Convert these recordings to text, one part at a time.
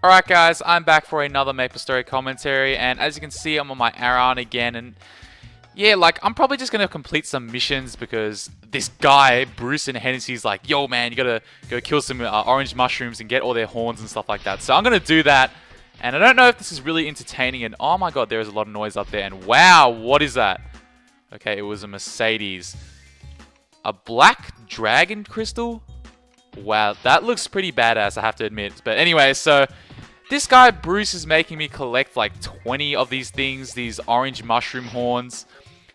Alright guys, I'm back for another Maplestory commentary, and as you can see, I'm on my Aran again, and yeah, like, I'm probably just gonna complete some missions because this guy, Bruce and Hennessy's like, yo man, you gotta go kill some orange mushrooms and get all their horns and stuff like that. So I'm gonna do that, and I don't know if this is really entertaining, and oh my god, there is a lot of noise up there, and wow, what is that? Okay, it was a Mercedes. A black dragon crystal? Wow, that looks pretty badass, I have to admit. But anyway, so this guy, Bruce, is making me collect like 20 of these things, these orange mushroom horns.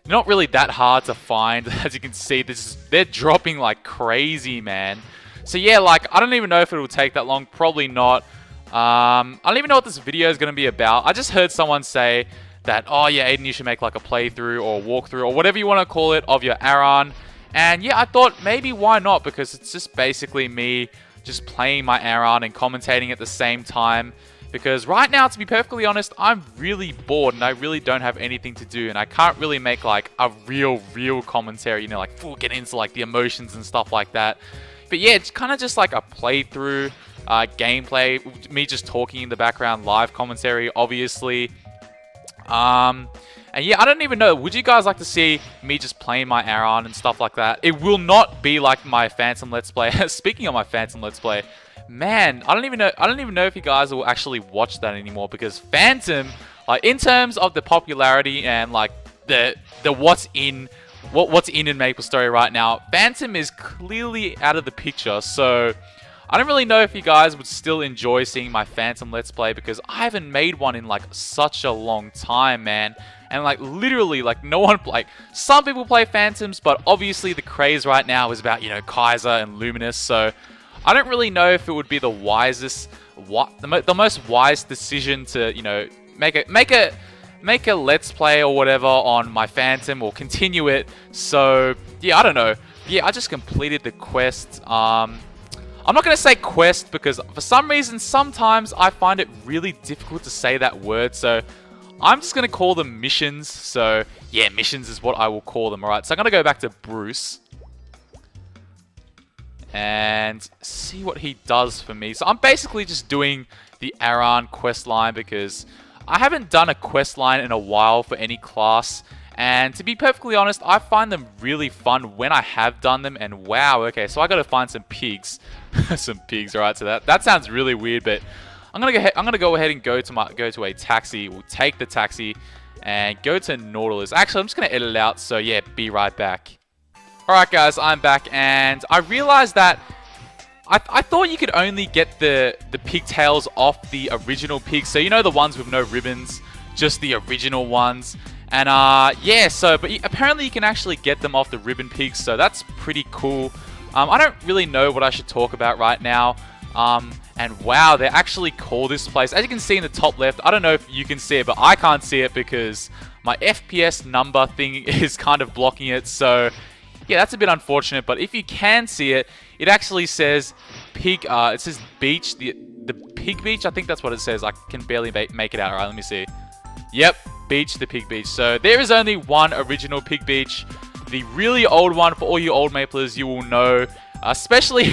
They're not really that hard to find. As you can see, they're dropping like crazy, man. So yeah, like, I don't even know if it will take that long. Probably not. I don't even know what this video is going to be about. I just heard someone say that, oh yeah, Aiden, you should make like a playthrough or walkthrough or whatever you want to call it of your Aran. And yeah, I thought maybe why not, because it's just basically me just playing my Aran and commentating at the same time. Because right now, to be perfectly honest, I'm really bored and I really don't have anything to do. And I can't really make like a real commentary, you know, like full get into like the emotions and stuff like that. But yeah, it's kind of just like a playthrough, gameplay, me just talking in the background, live commentary, obviously. And yeah, I don't even know. Would you guys like to see me just playing my Aran and stuff like that? It will not be like my Phantom Let's Play. Speaking of my Phantom Let's Play, man, I don't even know if you guys will actually watch that anymore, because Phantom, like in terms of the popularity and like the what's in Maplestory right now, Phantom is clearly out of the picture. So I don't really know if you guys would still enjoy seeing my Phantom Let's Play, because I haven't made one in like such a long time, man. And like literally, like no one, like some people play Phantoms, but obviously the craze right now is about, you know, Kaiser and Luminous. So I don't really know if it would be the wisest, the most wise decision to, you know, make a Let's Play or whatever on my Phantom or continue it. So yeah, I don't know. Yeah, I just completed the quest. I'm not going to say quest because for some reason, sometimes I find it really difficult to say that word. So I'm just going to call them missions. So yeah, missions is what I will call them. Alright, so I'm going to go back to Bruce and see what he does for me. So I'm basically just doing the Aran quest line because I haven't done a quest line in a while for any class. And to be perfectly honest, I find them really fun when I have done them. And wow, okay, so I got to find some pigs. Some pigs, alright, so that sounds really weird, but I'm gonna go ahead and go to a taxi. We'll take the taxi and go to Nautilus. Actually, I'm just gonna edit it out, so yeah, be right back. Alright guys, I'm back, and I realized that I thought you could only get the pigtails off the original pigs. So you know, the ones with no ribbons, just the original ones. And yeah, so but apparently you can actually get them off the ribbon pigs, so that's pretty cool. I don't really know what I should talk about right now. And wow, they actually call this place, as you can see in the top left, I don't know if you can see it, but I can't see it because my FPS number thing is kind of blocking it. So yeah, that's a bit unfortunate, but if you can see it, it actually says pig, it says beach, the pig beach, I think that's what it says. I can barely make it out. Alright, let me see. Yep, beach, the pig beach. So there is only one original pig beach. The really old one, for all you old Maplers, you will know. Especially,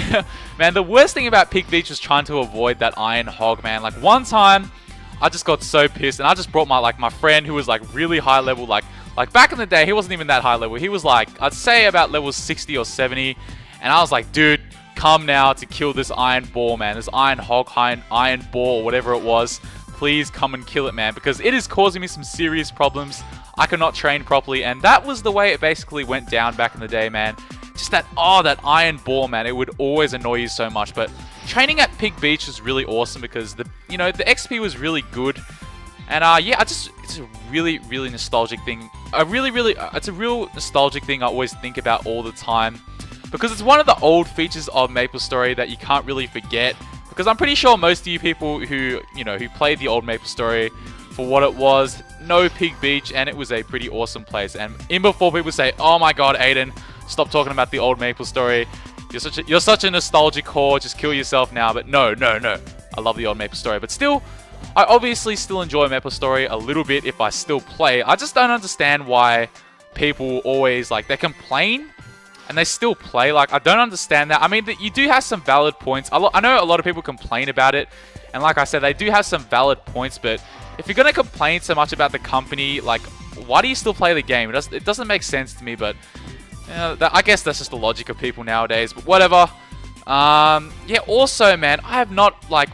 man, the worst thing about Pig Beach was trying to avoid that iron hog, man. Like, one time, I just got so pissed, and I just brought my friend who was, like, really high level. Like back in the day, he wasn't even that high level. He was, like, I'd say about level 60 or 70. And I was like, dude, come now to kill this iron boar, man. This iron hog, iron boar, or whatever it was. Please come and kill it, man, because it is causing me some serious problems. I cannot train properly, and that was the way it basically went down back in the day, man. Just that iron ball, man, it would always annoy you so much. But training at Pig Beach was really awesome because the XP was really good. And yeah, it's a really nostalgic thing. It's a real nostalgic thing I always think about all the time, because it's one of the old features of Maplestory that you can't really forget. Because I'm pretty sure most of you people who played the old Maplestory for what it was, know Pig Beach, and it was a pretty awesome place. And in before people say, oh my god, Aiden, stop talking about the old Maplestory. You're such a nostalgic whore. Just kill yourself now. But no. I love the old Maplestory. But still, I obviously still enjoy Maplestory a little bit if I still play. I just don't understand why people always, like, they complain and they still play. Like, I don't understand that. I mean, you do have some valid points. I know a lot of people complain about it, and like I said, they do have some valid points, but if you're going to complain so much about the company, like, why do you still play the game? It doesn't make sense to me, but I guess that's just the logic of people nowadays, but whatever. Yeah, also, man, I have not, like,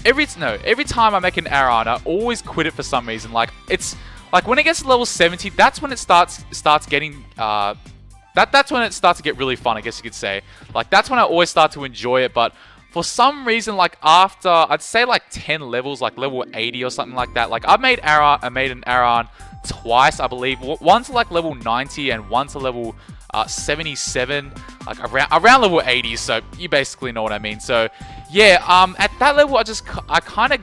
every time I make an Aran, I always quit it for some reason. Like, it's, like, when it gets to level 70, that's when it starts getting, that's when it starts to get really fun, I guess you could say. Like, that's when I always start to enjoy it, but for some reason, like, after, I'd say, like, 10 levels, like, level 80 or something like that, like, I made an Aran twice, I believe. Once to, like, level 90 and once to level 77, like, around level 80, so you basically know what I mean. So, yeah, at that level, I kind of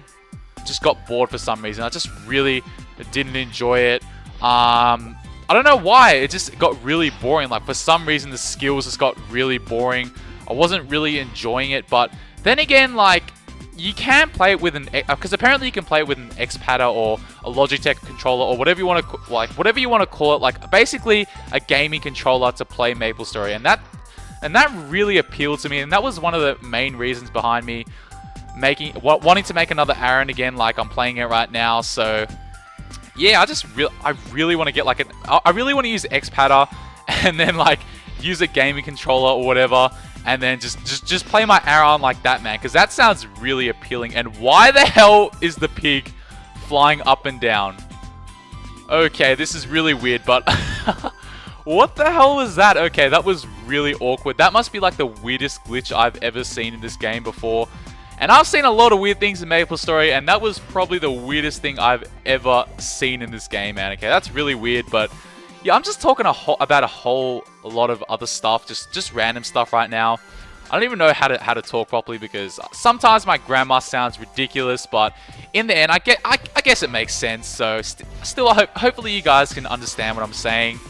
just got bored for some reason. I just really didn't enjoy it. I don't know why, it just got really boring. Like, for some reason, the skills just got really boring. I wasn't really enjoying it, but then again, like, you can play it with because apparently you can play it with an X-Padder or a Logitech controller or whatever you want to call it, like, basically a gaming controller to play Maplestory, and that really appealed to me, and that was one of the main reasons behind me wanting to make another Aran again, like I'm playing it right now. So yeah, I really want to get, like, I really want to use X-Padder and then, like, use a gaming controller or whatever, and then just play my Aran like that, man, because that sounds really appealing. And why the hell is the pig flying up and down? Okay, this is really weird, but what the hell was that? Okay, that was really awkward. That must be, like, the weirdest glitch I've ever seen in this game before. And I've seen a lot of weird things in Maplestory, and that was probably the weirdest thing I've ever seen in this game, man. Okay, that's really weird, but yeah, I'm just talking about a whole lot of other stuff, just random stuff right now. I don't even know how to talk properly because sometimes my grammar sounds ridiculous, but in the end, I guess it makes sense. So still, hopefully you guys can understand what I'm saying.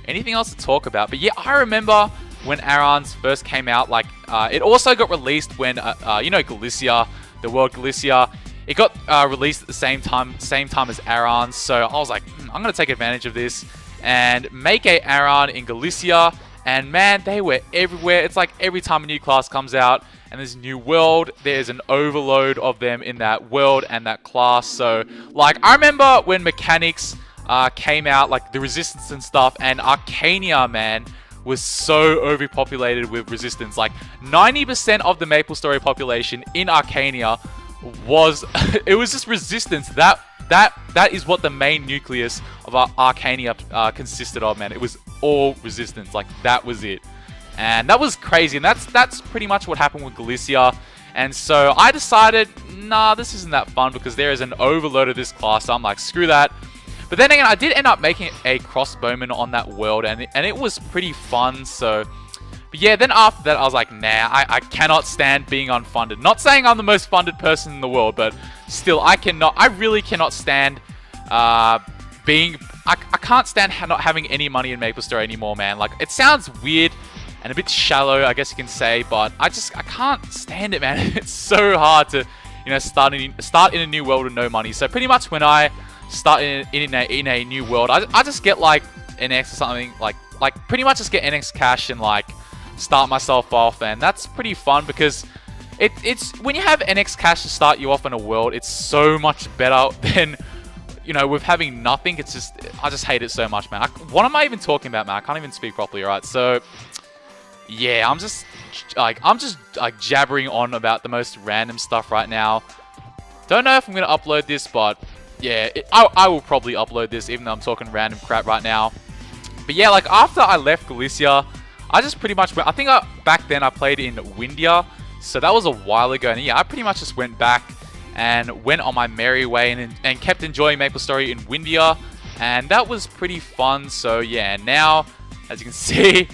Anything else to talk about? But yeah, I remember when Arans first came out. Like, it also got released when you know, Galicia, the world Galicia. It got released at the same time as Aran, so I was like, I'm going to take advantage of this and make a Aran in Galicia, and man, they were everywhere. It's like every time a new class comes out and there's a new world, there's an overload of them in that world and that class. So, like, I remember when Mechanics came out, like the Resistance and stuff, and Arcania, man, was so overpopulated with Resistance. Like, 90% of the Maplestory population in Arcania was it was just Resistance. That is what the main nucleus of our Arcania consisted of, man. It was all Resistance. Like, that was it, and that was crazy. And that's pretty much what happened with Galicia. And so I decided, nah, this isn't that fun because there is an overload of this class. So I'm like, screw that. But then again, I did end up making a crossbowman on that world, and it was pretty fun. So, but yeah, then after that, I was like, nah, I cannot stand being unfunded. Not saying I'm the most funded person in the world, but still, I really cannot stand I can't stand not having any money in Maplestory anymore, man. Like, it sounds weird and a bit shallow, I guess you can say, but I can't stand it, man. It's so hard to, you know, start in a new world with no money. So pretty much when I start in a new world, I just get, like, NX or something, like pretty much just get NX cash and, like, start myself off, and that's pretty fun because it's when you have NX cash to start you off in a world, it's so much better than, you know, with having nothing. It's just, I just hate it so much, man. What am I even talking about, man? I can't even speak properly, alright? So yeah, I'm just jabbering on about the most random stuff right now. Don't know if I'm gonna upload this, but yeah, I will probably upload this even though I'm talking random crap right now. But yeah, like, after I left Galicia, I just pretty much went, I think back then I played in Windia, so that was a while ago, and yeah, I pretty much just went back and went on my merry way and kept enjoying Maplestory in Windia, and that was pretty fun. So yeah, now as you can see,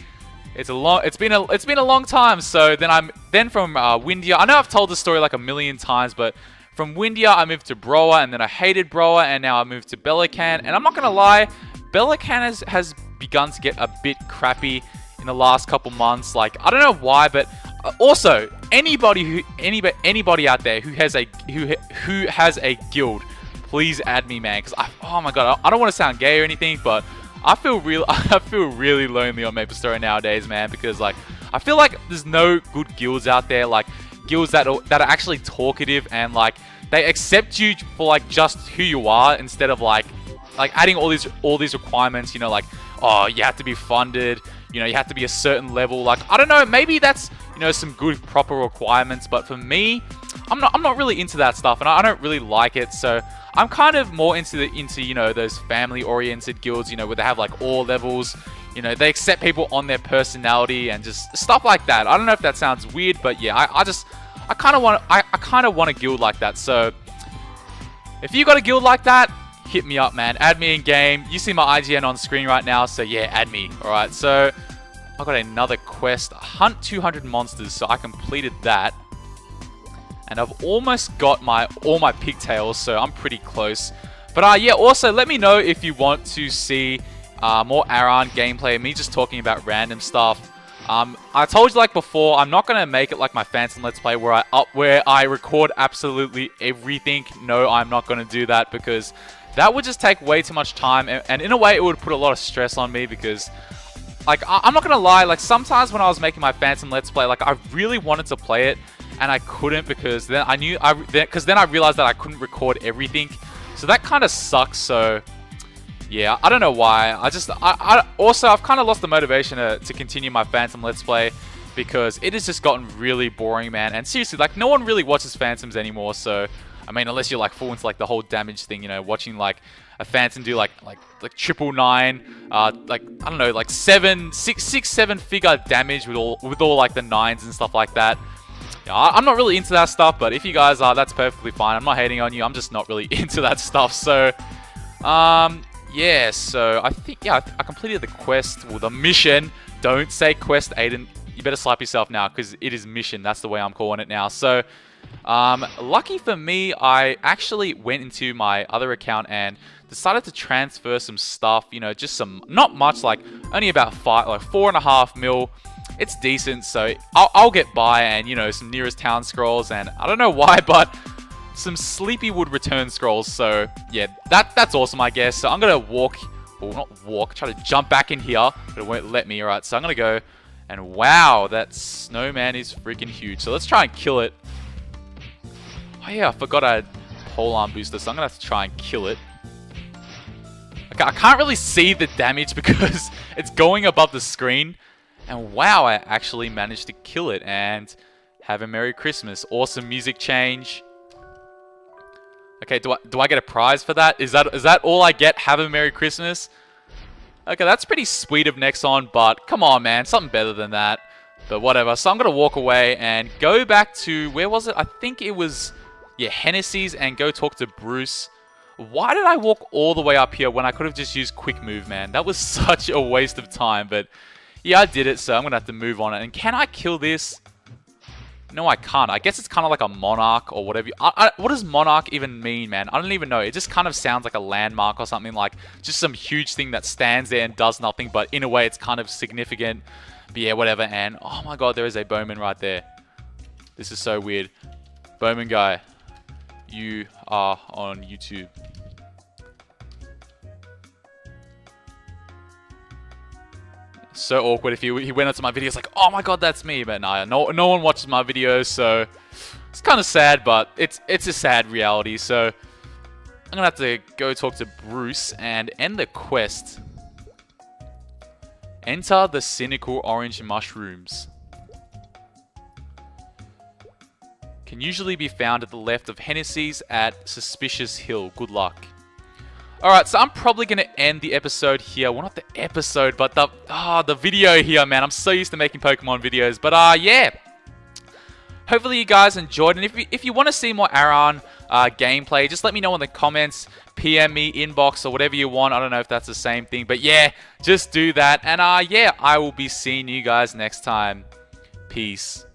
it's been a long time. So then from Windia, I know I've told this story like a million times, but from Windia I moved to Broa, and then I hated Broa, and now I moved to Belican, and I'm not gonna lie, Belican has begun to get a bit crappy in the last couple months. Like, I don't know why, but also anybody out there who has a guild, please add me, man, because oh my god, I don't want to sound gay or anything, but I feel I feel really lonely on Maplestory nowadays, man, because like I feel like there's no good guilds out there, like guilds that are actually talkative and like they accept you for like just who you are instead of like adding all these requirements, you know, like, oh, you have to be funded, you know, you have to be a certain level. Like, I don't know, maybe that's, you know, some good proper requirements, but for me, I'm not really into that stuff, and I don't really like it. So I'm kind of more into you know, those family oriented guilds, you know, where they have like all levels, you know, they accept people on their personality and just stuff like that. I don't know if that sounds weird, but yeah, I kind of want a guild like that. So if you got a guild like that, hit me up, man. Add me in game. You see my IGN on screen right now, so yeah, add me. All right, so I got another quest, hunt 200 monsters. So I completed that, and I've almost got all my pigtails, so I'm pretty close. But yeah, also let me know if you want to see more Aran gameplay, me just talking about random stuff. I told you like before, I'm not gonna make it like my Phantom Let's Play where I record absolutely everything. No, I'm not gonna do that because that would just take way too much time, and in a way it would put a lot of stress on me because, like, I'm not gonna lie, like sometimes when I was making my Phantom Let's Play, like I really wanted to play it and I couldn't because then I realized that I couldn't record everything, so that kind of sucks. So yeah, I don't know why. I've kind of lost the motivation to continue my Phantom Let's Play because it has just gotten really boring, man. And seriously, like no one really watches Phantoms anymore, so I mean, unless you're like full into like the whole damage thing, you know, watching like a Phantom do like 999, like I don't know, like 7 figure damage with all like the 9s and stuff like that. Yeah, I'm not really into that stuff, but if you guys are, that's perfectly fine. I'm not hating on you. I'm just not really into that stuff. So, yeah. So I think I completed the quest or the mission. Don't say quest, Aiden. You better slap yourself now because it is mission. That's the way I'm calling it now. So. Lucky for me, I actually went into my other account and decided to transfer some stuff, you know, just some, not much, like only about 4.5 mil. It's decent, so I'll get by, and you know, some nearest town scrolls, and I don't know why, but some Sleepywood return scrolls. So yeah, that's awesome, I guess. So I'm gonna try to jump back in here, but it won't let me. All right, so I'm gonna go, and wow, that snowman is freaking huge. So let's try and kill it. Oh yeah, I forgot I had polearm booster, so I'm gonna have to try and kill it. Okay, I can't really see the damage because it's going above the screen. And wow, I actually managed to kill it. And have a Merry Christmas. Awesome music change. Okay, do I get a prize for that? Is that all I get? Have a Merry Christmas? Okay, that's pretty sweet of Nexon, but come on, man, something better than that. But whatever. So I'm gonna walk away and go back to, where was it? I think it was, yeah, Hennessy's, and go talk to Bruce. Why did I walk all the way up here when I could have just used quick move, man? That was such a waste of time, but yeah, I did it, so I'm gonna have to move on it. And can I kill this? No, I can't. I guess it's kind of like a monarch or whatever. What does monarch even mean, man? I don't even know. It just kind of sounds like a landmark or something, like just some huge thing that stands there and does nothing, but in a way it's kind of significant. But yeah, whatever. And oh my god, there is a bowman right there. This is so weird. Bowman guy, you are on YouTube. So awkward if he went onto my videos like, oh my god, that's me. But no one watches my videos, so it's kind of sad, but it's a sad reality. So I'm gonna have to go talk to Bruce and end the quest. Enter the cynical orange mushrooms. Can usually be found at the left of Hennessy's at Suspicious Hill. Good luck. Alright, so I'm probably going to end the episode here. Well, not the episode, but the video here, man. I'm so used to making Pokemon videos. But, yeah. Hopefully you guys enjoyed. And if you want to see more Aran gameplay, just let me know in the comments. PM me, inbox, or whatever you want. I don't know if that's the same thing. But, yeah, just do that. And, yeah, I will be seeing you guys next time. Peace.